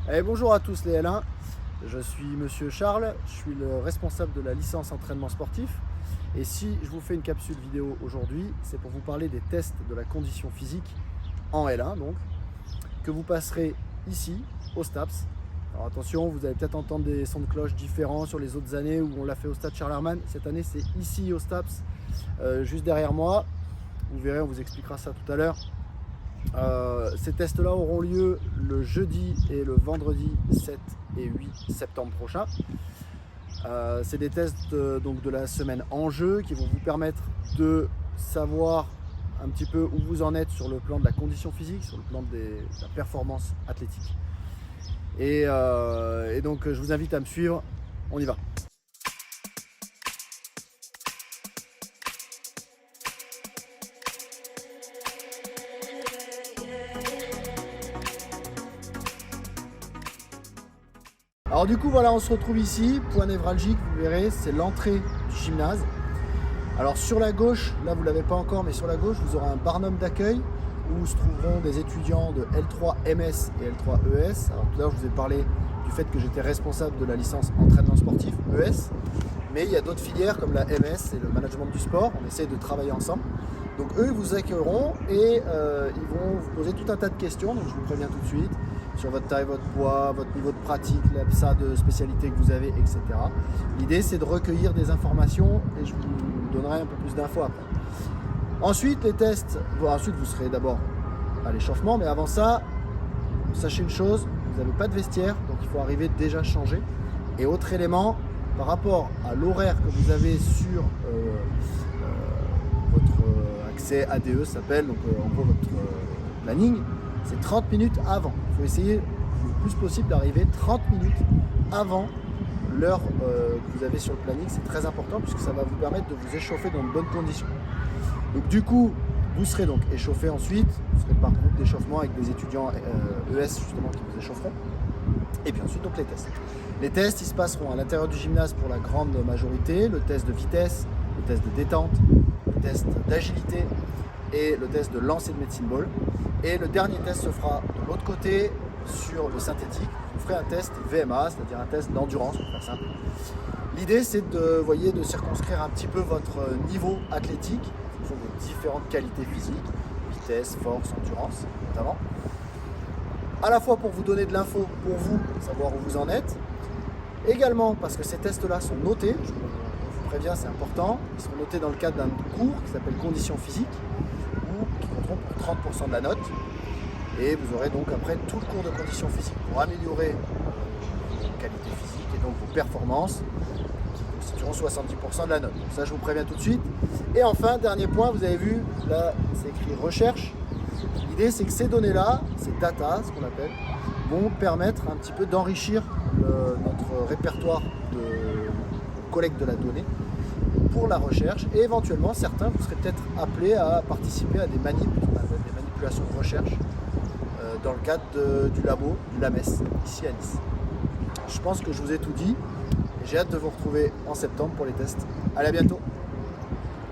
Allez, bonjour à tous les L1, je suis Monsieur Charles, je suis le responsable de la licence entraînement sportif. Et si je vous fais une capsule vidéo aujourd'hui, c'est pour vous parler des tests de la condition physique en L1, donc, que vous passerez ici, au STAPS. Alors attention, vous allez peut-être entendre des sons de cloche différents sur les autres années où on l'a fait au stade Charles-Hermann. Cette année, c'est ici au STAPS, juste derrière moi. Vous verrez, on vous expliquera ça tout à l'heure. Ces tests-là auront lieu le jeudi et le vendredi 7 et 8 septembre prochain. C'est des tests donc de la semaine en jeu qui vont vous permettre de savoir un petit peu où vous en êtes sur le plan de la condition physique, sur le plan de la performance athlétique. Et donc je vous invite à me suivre, on y va. Alors du coup voilà, on se retrouve ici, point névralgique, vous verrez, c'est l'entrée du gymnase. Alors sur la gauche, là vous ne l'avez pas encore, mais sur la gauche vous aurez un barnum d'accueil où se trouveront des étudiants de L3 MS et L3 ES. Alors tout à l'heure je vous ai parlé du fait que j'étais responsable de la licence entraînement sportif ES, mais il y a d'autres filières comme la MS et le management du sport, on essaye de travailler ensemble. Donc eux vous accueilleront et ils vont vous poser tout un tas de questions, donc je vous préviens tout de suite, sur votre taille, votre poids, votre niveau de pratique, l'APSA de spécialité que vous avez, etc. L'idée c'est de recueillir des informations et je vous donnerai un peu plus d'infos après. Ensuite les tests, ensuite vous serez d'abord à l'échauffement, mais avant ça, sachez une chose, vous n'avez pas de vestiaire, donc il faut arriver déjà changé. Et autre élément, par rapport à l'horaire que vous avez sur votre accès ADE s'appelle, donc en gros votre planning, c'est 30 minutes avant. Il faut essayer le plus possible d'arriver 30 minutes avant l'heure que vous avez sur le planning. C'est très important puisque ça va vous permettre de vous échauffer dans de bonnes conditions. Donc du coup, vous serez donc échauffé ensuite, vous serez par groupe d'échauffement avec des étudiants ES justement qui vous échaufferont. Et puis ensuite donc les tests. Les tests ils se passeront à l'intérieur du gymnase pour la grande majorité, le test de vitesse, le test de détente, le test d'agilité et le test de lancer de medicine ball. Et le dernier test se fera de l'autre côté sur le synthétique. Vous ferez un test VMA, c'est-à-dire un test d'endurance pour faire simple. L'idée c'est de circonscrire un petit peu votre niveau athlétique en fonction de vos différentes qualités physiques, vitesse, force, endurance notamment. À la fois pour vous donner de l'info pour vous, savoir où vous en êtes. Également parce que ces tests-là sont notés, je vous préviens, c'est important. Ils seront notés dans le cadre d'un cours qui s'appelle conditions physiques, ou qui compteront pour 30% de la note. Et vous aurez donc après tout le cours de conditions physiques pour améliorer vos qualités physiques et donc vos performances qui constitueront 70% de la note. Donc ça je vous préviens tout de suite. Et enfin, dernier point, vous avez vu, là c'est écrit recherche. L'idée c'est que ces données-là, ces data, ce qu'on appelle, vont permettre un petit peu d'enrichir notre répertoire de collecte de la donnée pour la recherche. Et éventuellement, certains, vous serez peut-être appelés à participer à des manips, qu'on appelle des manipulations de recherche, dans le cadre du labo de l'AMES, ici à Nice. Je pense que je vous ai tout dit et j'ai hâte de vous retrouver en septembre pour les tests. Allez, à bientôt!